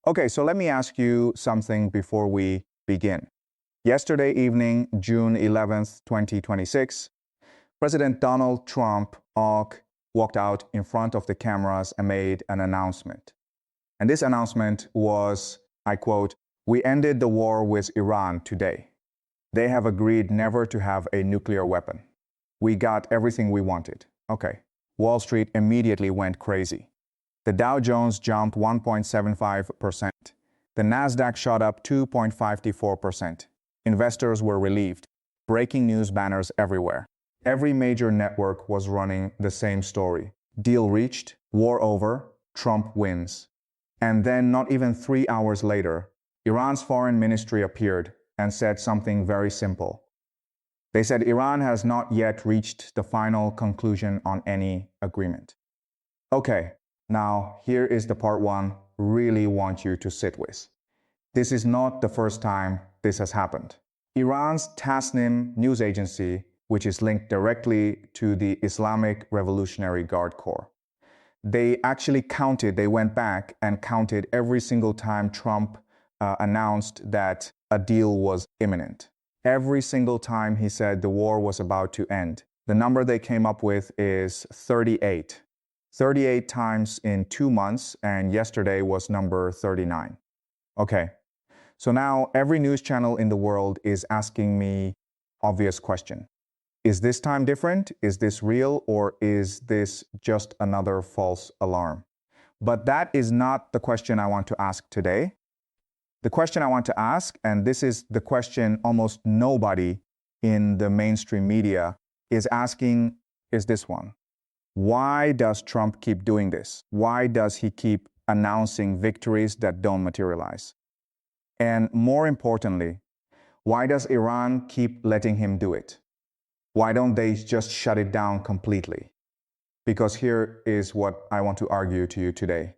Okay, so let me ask you something before we begin. Yesterday evening, June 11th, 2026, President Donald Trump walked out in front of the cameras and made an announcement. And this announcement was, I quote, "We ended the war with Iran today. They have agreed never to have a nuclear weapon. We got everything we wanted." Okay. Wall Street immediately went crazy. The Dow Jones jumped 1.75%. The Nasdaq shot up 2.54%. Investors were relieved. Breaking news banners everywhere. Every major network was running the same story. Deal reached, war over, Trump wins. And then not even 3 hours later, Iran's foreign ministry appeared and said something very simple. They said Iran has not yet reached the final conclusion on any agreement. Okay, now here is the part one really want you to sit with. This is not the first time this has happened. Iran's Tasnim news agency, which is linked directly to the Islamic Revolutionary Guard Corps, they went back and counted every single time Trump announced that a deal was imminent. Every single time he said the war was about to end. The number they came up with is 38. 38 times in 2 months, and yesterday was number 39. Okay, so now every news channel in the world is asking me obvious question. Is this time different? Is this real? Or is this just another false alarm? But that is not the question I want to ask today. The question I want to ask, and this is the question almost nobody in the mainstream media is asking, is this one. Why does Trump keep doing this? Why does he keep announcing victories that don't materialize? And more importantly, why does Iran keep letting him do it? Why don't they just shut it down completely? Because here is what I want to argue to you today.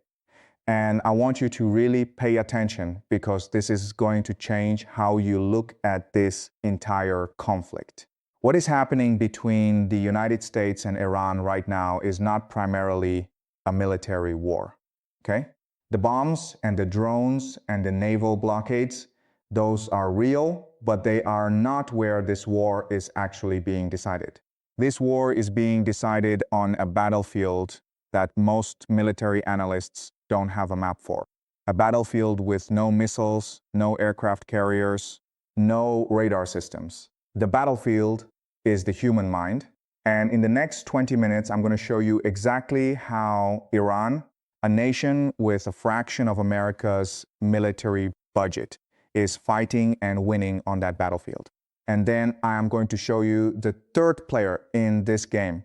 And I want you to really pay attention because this is going to change how you look at this entire conflict. What is happening between the United States and Iran right now is not primarily a military war, okay? The bombs and the drones and the naval blockades, those are real, but they are not where this war is actually being decided. This war is being decided on a battlefield that most military analysts don't have a map for. A battlefield with no missiles, no aircraft carriers, no radar systems. The battlefield is the human mind. And in the next 20 minutes, I'm going to show you exactly how Iran, a nation with a fraction of America's military budget, is fighting and winning on that battlefield. And then I am going to show you the third player in this game,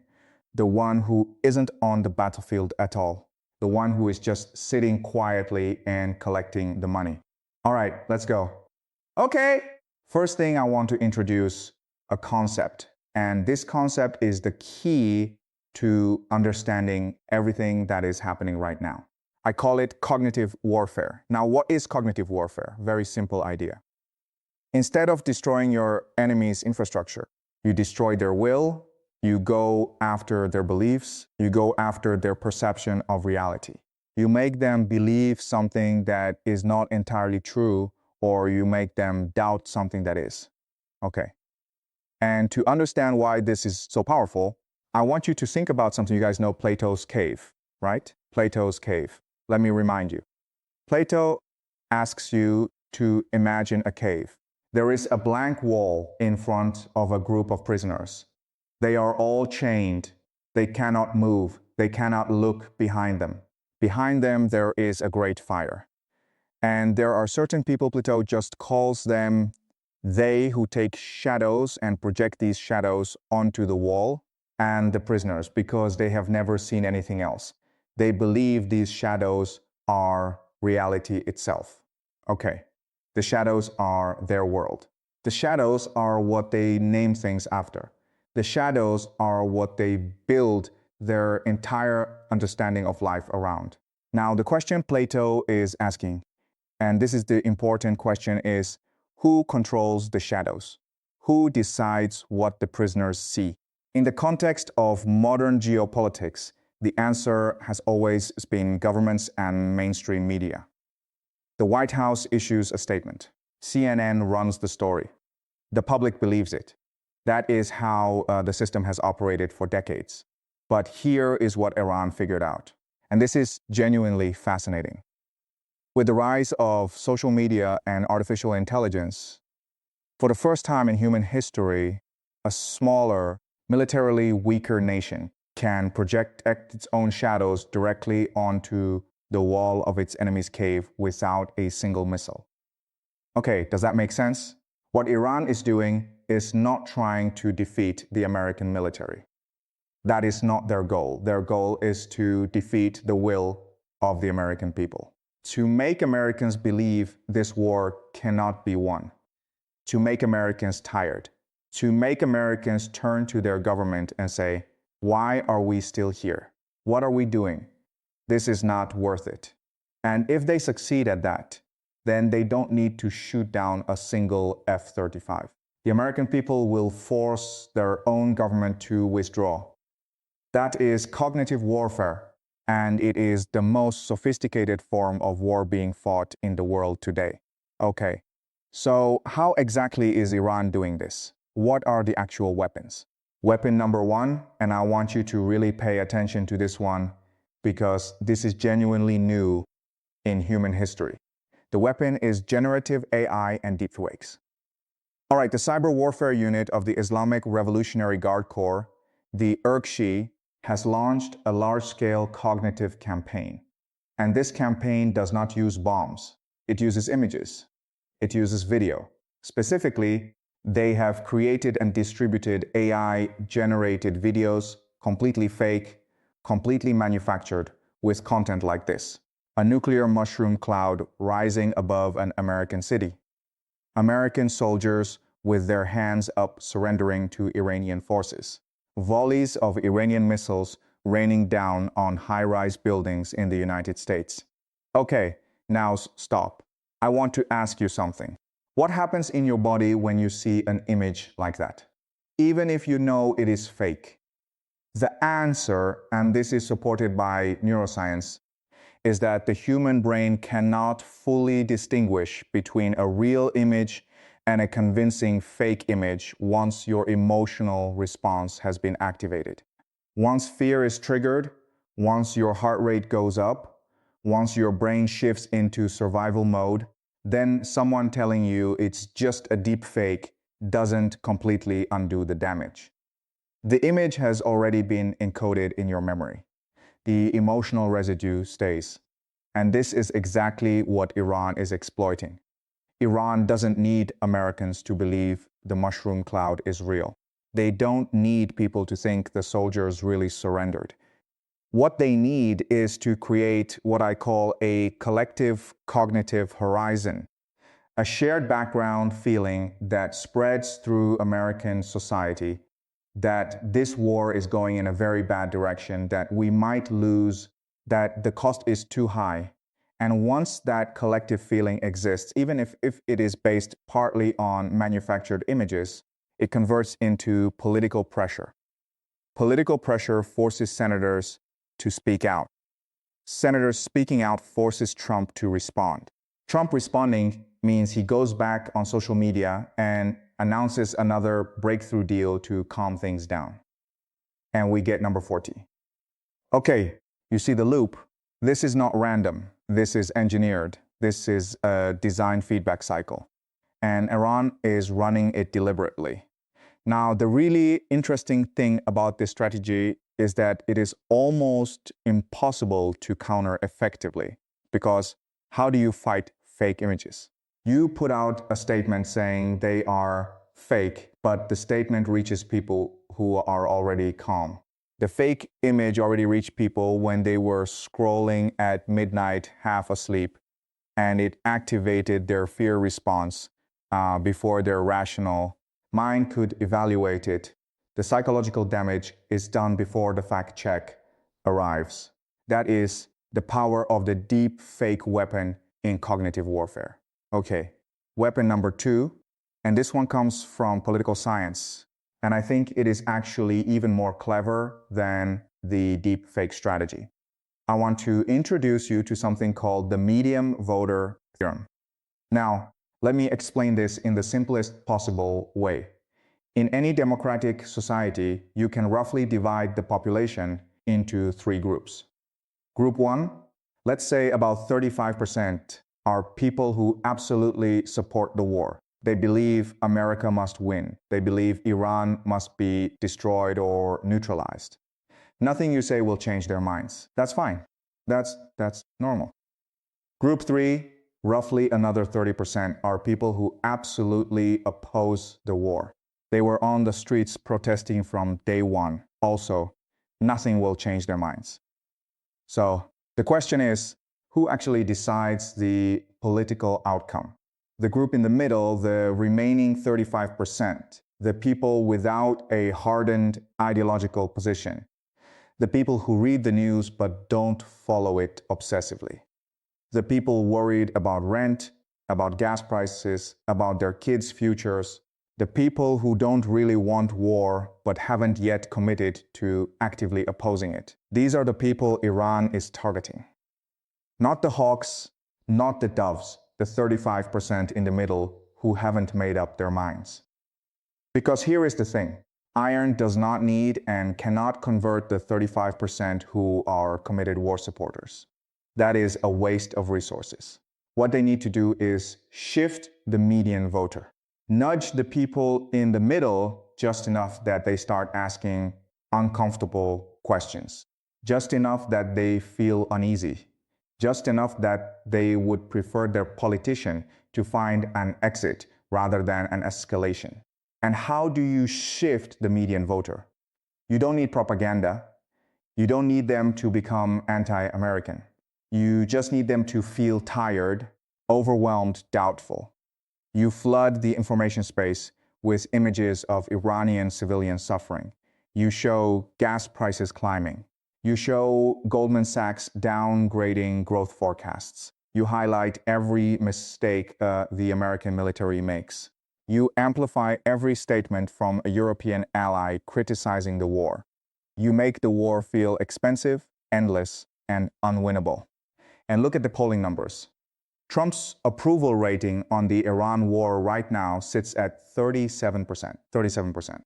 the one who isn't on the battlefield at all, the one who is just sitting quietly and collecting the money. All right, let's go. Okay, first thing I want to introduce a concept, and this concept is the key to understanding everything that is happening right now. I call it cognitive warfare. Now, what is cognitive warfare? Very simple idea. Instead of destroying your enemy's infrastructure, you destroy their will, you go after their beliefs, you go after their perception of reality. You make them believe something that is not entirely true, or you make them doubt something that is. Okay. And to understand why this is so powerful, I want you to think about something. You guys know Plato's cave, right? Plato's cave. Let me remind you. Plato asks you to imagine a cave. There is a blank wall in front of a group of prisoners. They are all chained. They cannot move. They cannot look behind them. Behind them, there is a great fire. And there are certain people, Plato just calls them they, who take shadows and project these shadows onto the wall, and the prisoners, because they have never seen anything else. They believe these shadows are reality itself. Okay, the shadows are their world. The shadows are what they name things after. The shadows are what they build their entire understanding of life around. Now, the question Plato is asking, and this is the important question, is who controls the shadows? Who decides what the prisoners see? In the context of modern geopolitics, the answer has always been governments and mainstream media. The White House issues a statement. CNN runs the story. The public believes it. That is how the system has operated for decades. But here is what Iran figured out. And this is genuinely fascinating. With the rise of social media and artificial intelligence, for the first time in human history, a smaller, militarily weaker nation can project its own shadows directly onto the wall of its enemy's cave without a single missile. Okay, does that make sense? What Iran is doing is not trying to defeat the American military. That is not their goal. Their goal is to defeat the will of the American people. To make Americans believe this war cannot be won. To make Americans tired. To make Americans turn to their government and say, why are we still here? What are we doing? This is not worth it. And if they succeed at that, then they don't need to shoot down a single F-35. The American people will force their own government to withdraw. That is cognitive warfare, and it is the most sophisticated form of war being fought in the world today. Okay, so how exactly is Iran doing this? What are the actual weapons? Weapon number one, and I want you to really pay attention to this one because this is genuinely new in human history. The weapon is generative AI and deepfakes. All right, the cyber warfare unit of the Islamic Revolutionary Guard Corps, the IRGC, has launched a large-scale cognitive campaign. And this campaign does not use bombs. It uses images. It uses video. Specifically, they have created and distributed AI-generated videos, completely fake, completely manufactured, with content like this. A nuclear mushroom cloud rising above an American city. American soldiers with their hands up surrendering to Iranian forces. Volleys of Iranian missiles raining down on high-rise buildings in the United States. Okay, now stop. I want to ask you something. What happens in your body when you see an image like that? Even if you know it is fake. The answer, and this is supported by neuroscience, is that the human brain cannot fully distinguish between a real image and a convincing fake image once your emotional response has been activated. Once fear is triggered, once your heart rate goes up, once your brain shifts into survival mode, then someone telling you it's just a deep fake doesn't completely undo the damage. The image has already been encoded in your memory. The emotional residue stays. And this is exactly what Iran is exploiting. Iran doesn't need Americans to believe the mushroom cloud is real. They don't need people to think the soldiers really surrendered. What they need is to create what I call a collective cognitive horizon, a shared background feeling that spreads through American society that this war is going in a very bad direction, that we might lose, that the cost is too high. And once that collective feeling exists, even if it is based partly on manufactured images, it converts into political pressure. Political pressure forces senators to speak out. Senators speaking out forces Trump to respond. Trump responding means he goes back on social media and announces another breakthrough deal to calm things down. And we get number 40. Okay, you see the loop. This is not random. This is engineered. This is a design feedback cycle. And Iran is running it deliberately. Now, the really interesting thing about this strategy is that it is almost impossible to counter effectively, because how do you fight fake images? You put out a statement saying they are fake, but the statement reaches people who are already calm. The fake image already reached people when they were scrolling at midnight, half asleep, and it activated their fear response before their rational mind could evaluate it. The psychological damage is done before the fact check arrives. That is the power of the deep fake weapon in cognitive warfare. Okay, weapon number 2, and this one comes from political science. And I think it is actually even more clever than the deep fake strategy. I want to introduce you to something called the medium voter theorem. Now, let me explain this in the simplest possible way. In any democratic society, you can roughly divide the population into three groups. Group 1, let's say about 35% are people who absolutely support the war. They believe America must win. They believe Iran must be destroyed or neutralized. Nothing you say will change their minds. That's fine. That's normal. Group 3, roughly another 30% are people who absolutely oppose the war. They were on the streets protesting from day one. Also, nothing will change their minds. So the question is, who actually decides the political outcome? The group in the middle, the remaining 35%, the people without a hardened ideological position, the people who read the news but don't follow it obsessively, the people worried about rent, about gas prices, about their kids' futures, the people who don't really want war but haven't yet committed to actively opposing it. These are the people Iran is targeting. Not the hawks, not the doves, the 35% in the middle who haven't made up their minds. Because here is the thing. Iran does not need and cannot convert the 35% who are committed war supporters. That is a waste of resources. What they need to do is shift the median voter. Nudge the people in the middle just enough that they start asking uncomfortable questions. Just enough that they feel uneasy. Just enough that they would prefer their politician to find an exit rather than an escalation. And how do you shift the median voter? You don't need propaganda. You don't need them to become anti-American. You just need them to feel tired, overwhelmed, doubtful. You flood the information space with images of Iranian civilians suffering. You show gas prices climbing. You show Goldman Sachs downgrading growth forecasts. You highlight every mistake the American military makes. You amplify every statement from a European ally criticizing the war. You make the war feel expensive, endless, and unwinnable. And look at the polling numbers. Trump's approval rating on the Iran war right now sits at 37%. 37%.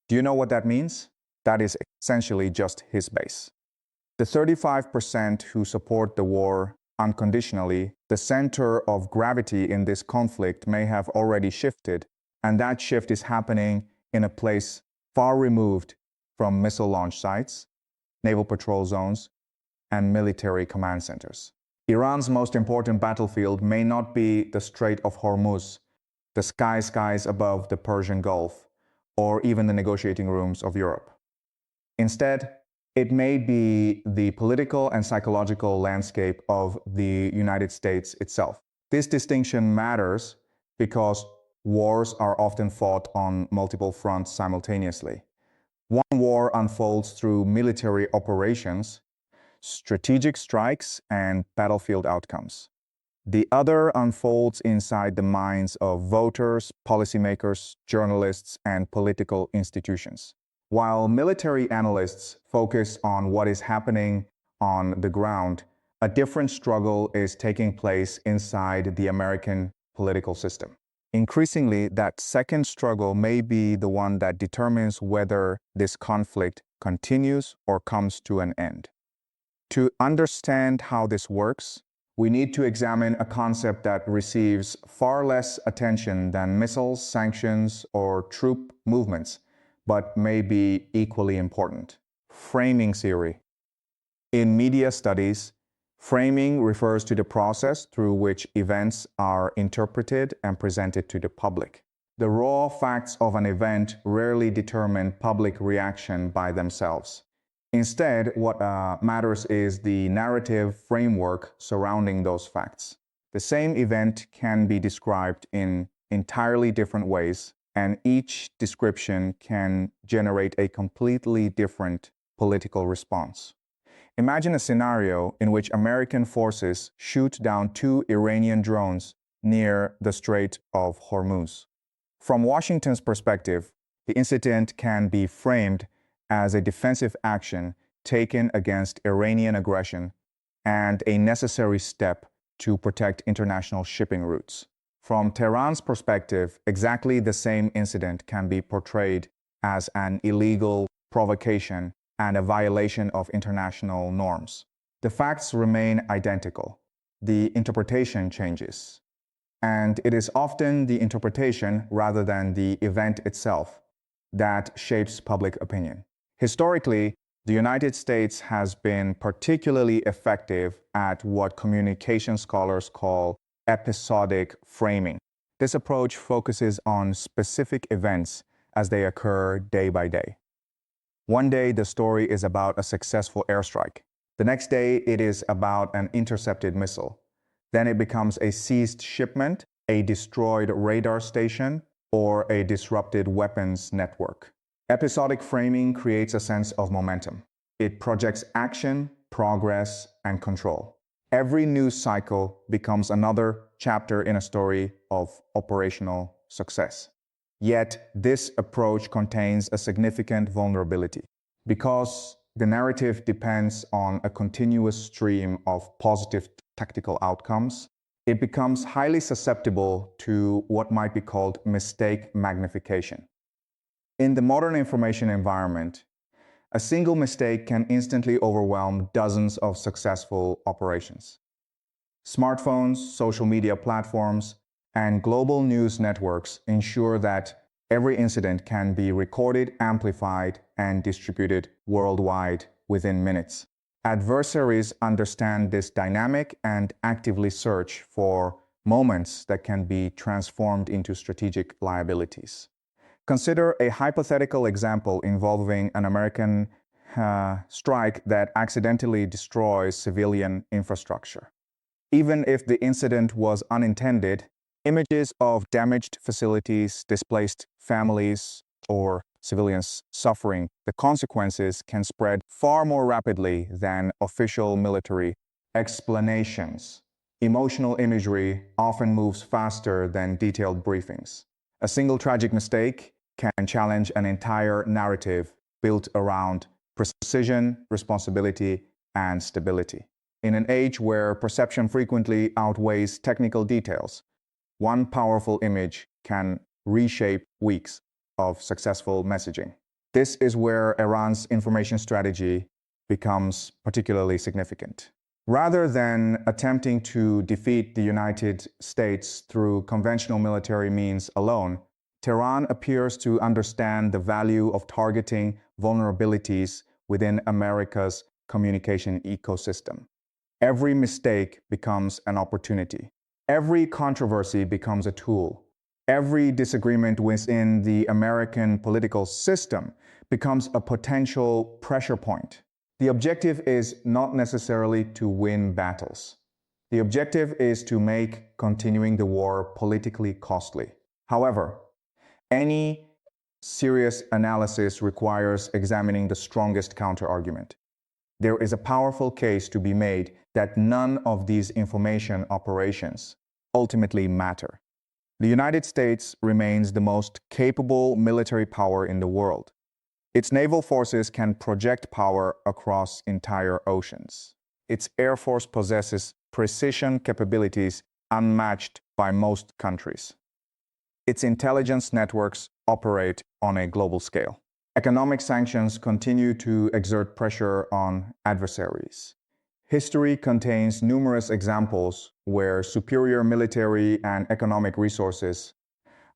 Do you know what that means? That is essentially just his base. The 35% who support the war unconditionally, the center of gravity in this conflict may have already shifted, and that shift is happening in a place far removed from missile launch sites, naval patrol zones, and military command centers. Iran's most important battlefield may not be the Strait of Hormuz, the skies above the Persian Gulf, or even the negotiating rooms of Europe. Instead, it may be the political and psychological landscape of the United States itself. This distinction matters because wars are often fought on multiple fronts simultaneously. One war unfolds through military operations, strategic strikes, and battlefield outcomes. The other unfolds inside the minds of voters, policymakers, journalists, and political institutions. While military analysts focus on what is happening on the ground, a different struggle is taking place inside the American political system. Increasingly, that second struggle may be the one that determines whether this conflict continues or comes to an end. To understand how this works, we need to examine a concept that receives far less attention than missiles, sanctions, or troop movements, but may be equally important. Framing theory. In media studies, framing refers to the process through which events are interpreted and presented to the public. The raw facts of an event rarely determine public reaction by themselves. Instead, what matters is the narrative framework surrounding those facts. The same event can be described in entirely different ways, and each description can generate a completely different political response. Imagine a scenario in which American forces shoot down 2 Iranian drones near the Strait of Hormuz. From Washington's perspective, the incident can be framed as a defensive action taken against Iranian aggression and a necessary step to protect international shipping routes. From Tehran's perspective, exactly the same incident can be portrayed as an illegal provocation and a violation of international norms. The facts remain identical. The interpretation changes. And it is often the interpretation rather than the event itself that shapes public opinion. Historically, the United States has been particularly effective at what communication scholars call episodic framing. This approach focuses on specific events as they occur day by day. One day, the story is about a successful airstrike. The next day, it is about an intercepted missile. Then it becomes a seized shipment, a destroyed radar station, or a disrupted weapons network. Episodic framing creates a sense of momentum. It projects action, progress, and control. Every news cycle becomes another chapter in a story of operational success. Yet, this approach contains a significant vulnerability. Because the narrative depends on a continuous stream of positive tactical outcomes, it becomes highly susceptible to what might be called mistake magnification. In the modern information environment, a single mistake can instantly overwhelm dozens of successful operations. Smartphones, social media platforms, and global news networks ensure that every incident can be recorded, amplified, and distributed worldwide within minutes. Adversaries understand this dynamic and actively search for moments that can be transformed into strategic liabilities. Consider a hypothetical example involving an American strike that accidentally destroys civilian infrastructure. Even if the incident was unintended, images of damaged facilities, displaced families, or civilians suffering the consequences can spread far more rapidly than official military explanations. Emotional imagery often moves faster than detailed briefings. A single tragic mistake can challenge an entire narrative built around precision, responsibility, and stability. In an age where perception frequently outweighs technical details, one powerful image can reshape weeks of successful messaging. This is where Iran's information strategy becomes particularly significant. Rather than attempting to defeat the United States through conventional military means alone, Tehran appears to understand the value of targeting vulnerabilities within America's communication ecosystem. Every mistake becomes an opportunity. Every controversy becomes a tool. Every disagreement within the American political system becomes a potential pressure point. The objective is not necessarily to win battles. The objective is to make continuing the war politically costly. However, any serious analysis requires examining the strongest counterargument. There is a powerful case to be made that none of these information operations ultimately matter. The United States remains the most capable military power in the world. Its naval forces can project power across entire oceans. Its air force possesses precision capabilities unmatched by most countries. Its intelligence networks operate on a global scale. Economic sanctions continue to exert pressure on adversaries. History contains numerous examples where superior military and economic resources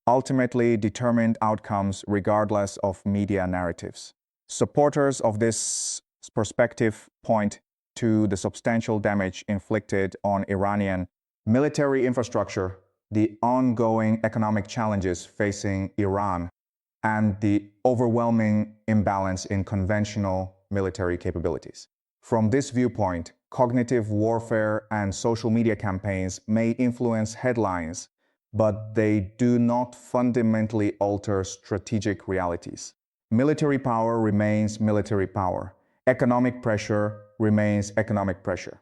ultimately determined outcomes regardless of media narratives. Supporters of this perspective point to the substantial damage inflicted on Iranian military infrastructure, the ongoing economic challenges facing Iran, and the overwhelming imbalance in conventional military capabilities. From this viewpoint, cognitive warfare and social media campaigns may influence headlines, but they do not fundamentally alter strategic realities. Military power remains military power. Economic pressure remains economic pressure.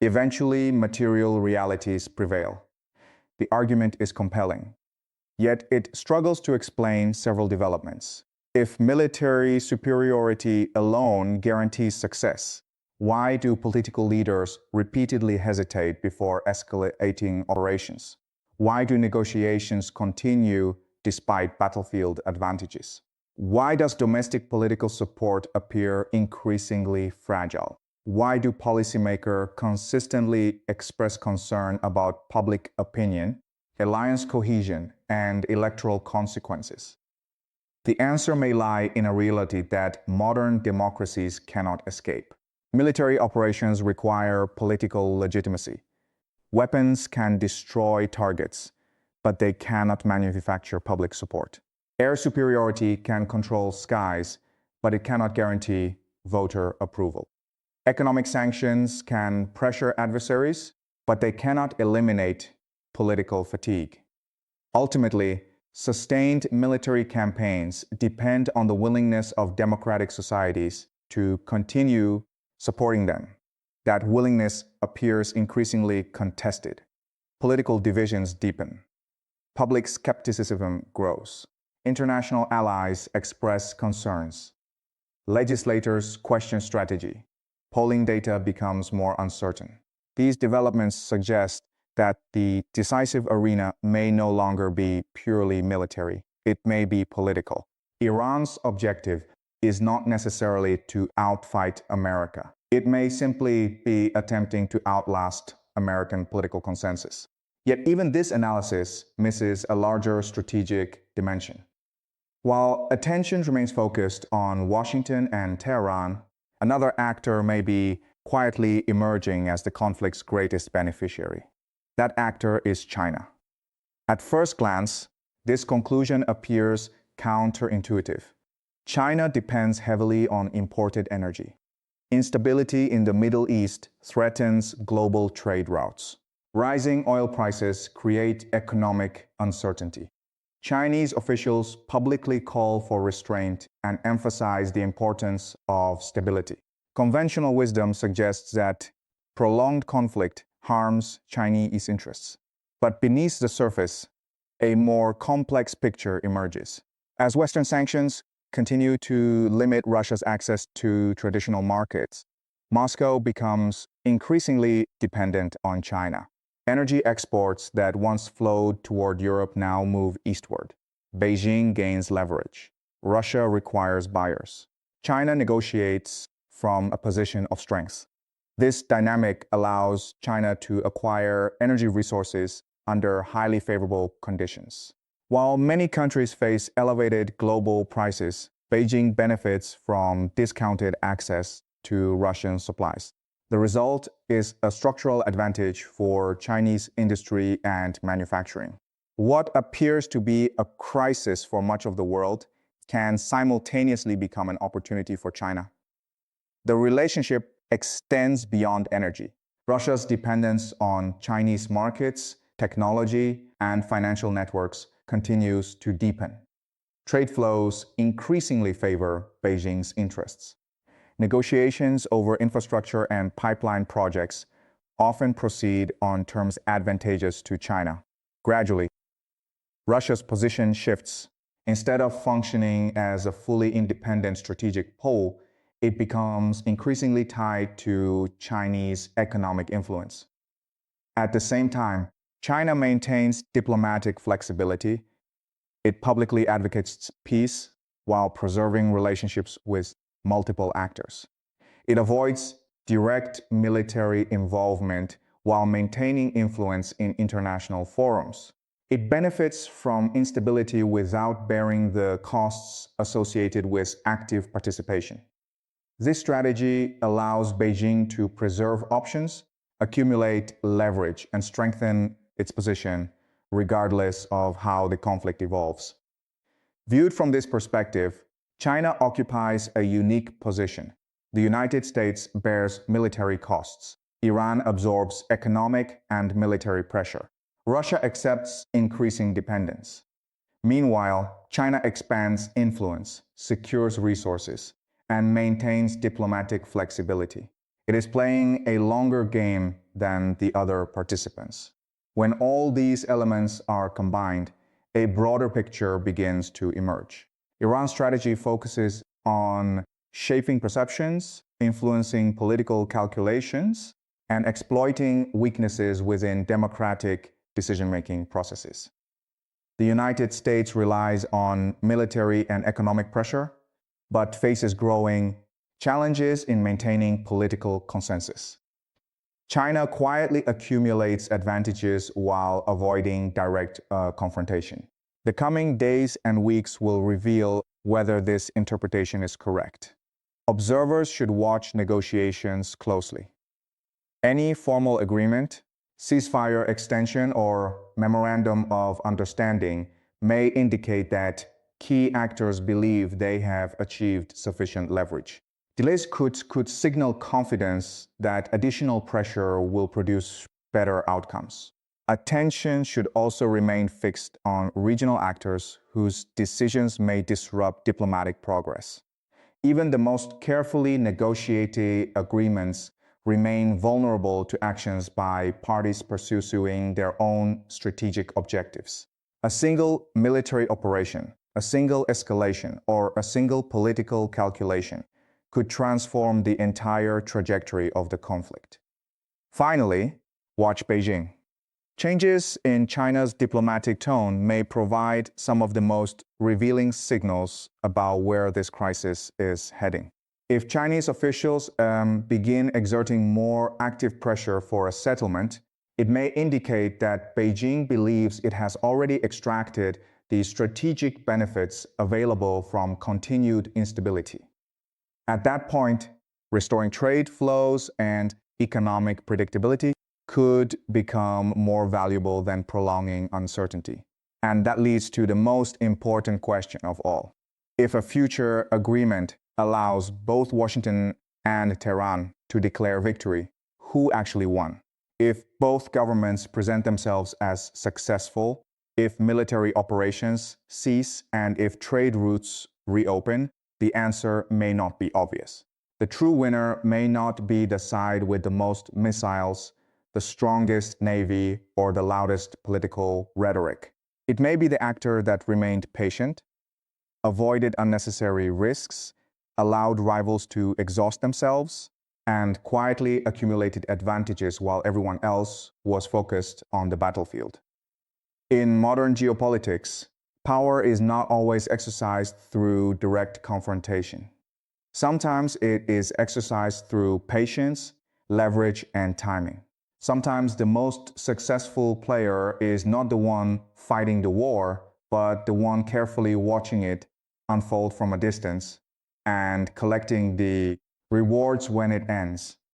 Eventually, material realities prevail. The argument is compelling, yet it struggles to explain several developments. If military superiority alone guarantees success, Why do political leaders repeatedly hesitate before escalating operations? Why do negotiations continue despite battlefield advantages? Why does domestic political support appear increasingly fragile? Why do policymakers consistently express concern about public opinion, alliance cohesion, and electoral consequences? The answer may lie in a reality that modern democracies cannot escape. Military operations require political legitimacy. Weapons can destroy targets, but they cannot manufacture public support. Air superiority can control skies, but it cannot guarantee voter approval. Economic sanctions can pressure adversaries, but they cannot eliminate political fatigue. Ultimately, sustained military campaigns depend on the willingness of democratic societies to continue supporting them. That willingness appears increasingly contested. Political divisions deepen. Public skepticism grows. International allies express concerns. Legislators question strategy. Polling data becomes more uncertain. These developments suggest that the decisive arena may no longer be purely military. It may be political. Iran's objective is not necessarily to outfight America. It may simply be attempting to outlast American political consensus. Yet even this analysis misses a larger strategic dimension. While attention remains focused on Washington and Tehran, another actor may be quietly emerging as the conflict's greatest beneficiary. That actor is China. At first glance, this conclusion appears counterintuitive. China depends heavily on imported energy. Instability in the Middle East threatens global trade routes. Rising oil prices create economic uncertainty. Chinese officials publicly call for restraint and emphasize the importance of stability. Conventional wisdom suggests that prolonged conflict harms Chinese interests. But beneath the surface, a more complex picture emerges. As Western sanctions continue to limit Russia's access to traditional markets, Moscow becomes increasingly dependent on China. Energy exports that once flowed toward Europe now move eastward. Beijing gains leverage. Russia requires buyers. China negotiates from a position of strength. This dynamic allows China to acquire energy resources under highly favorable conditions. While many countries face elevated global prices, Beijing benefits from discounted access to Russian supplies. The result is a structural advantage for Chinese industry and manufacturing. What appears to be a crisis for much of the world can simultaneously become an opportunity for China. The relationship extends beyond energy. Russia's dependence on Chinese markets, technology, and financial networks continues to deepen. Trade flows increasingly favor Beijing's interests. Negotiations over infrastructure and pipeline projects often proceed on terms advantageous to China. Gradually, Russia's position shifts. Instead of functioning as a fully independent strategic pole, it becomes increasingly tied to Chinese economic influence. At the same time, China maintains diplomatic flexibility. It publicly advocates peace while preserving relationships with multiple actors. It avoids direct military involvement while maintaining influence in international forums. It benefits from instability without bearing the costs associated with active participation. This strategy allows Beijing to preserve options, accumulate leverage, and strengthen its position regardless of how the conflict evolves. Viewed from this perspective, China occupies a unique position. The United States bears military costs. Iran absorbs economic and military pressure. Russia accepts increasing dependence. Meanwhile, China expands influence, secures resources, and maintains diplomatic flexibility. It is playing a longer game than the other participants. When all these elements are combined, a broader picture begins to emerge. Iran's strategy focuses on shaping perceptions, influencing political calculations, and exploiting weaknesses within democratic decision-making processes. The United States relies on military and economic pressure, but faces growing challenges in maintaining political consensus. China quietly accumulates advantages while avoiding direct confrontation. The coming days and weeks will reveal whether this interpretation is correct. Observers should watch negotiations closely. Any formal agreement, ceasefire extension, or memorandum of understanding may indicate that key actors believe they have achieved sufficient leverage. Delays could signal confidence that additional pressure will produce better outcomes. Attention should also remain fixed on regional actors whose decisions may disrupt diplomatic progress. Even the most carefully negotiated agreements remain vulnerable to actions by parties pursuing their own strategic objectives. A single military operation, a single escalation, or a single political calculation could transform the entire trajectory of the conflict. Finally, watch Beijing. Changes in China's diplomatic tone may provide some of the most revealing signals about where this crisis is heading. If Chinese officials begin exerting more active pressure for a settlement, it may indicate that Beijing believes it has already extracted the strategic benefits available from continued instability. At that point, restoring trade flows and economic predictability could become more valuable than prolonging uncertainty. And that leads to the most important question of all. If a future agreement allows both Washington and Tehran to declare victory, who actually won? If both governments present themselves as successful, if military operations cease, and if trade routes reopen, the answer may not be obvious. The true winner may not be the side with the most missiles, the strongest navy, or the loudest political rhetoric. It may be the actor that remained patient, avoided unnecessary risks, allowed rivals to exhaust themselves, and quietly accumulated advantages while everyone else was focused on the battlefield. In modern geopolitics, power is not always exercised through direct confrontation. Sometimes it is exercised through patience, leverage, and timing. Sometimes the most successful player is not the one fighting the war, but the one carefully watching it unfold from a distance and collecting the rewards when it ends.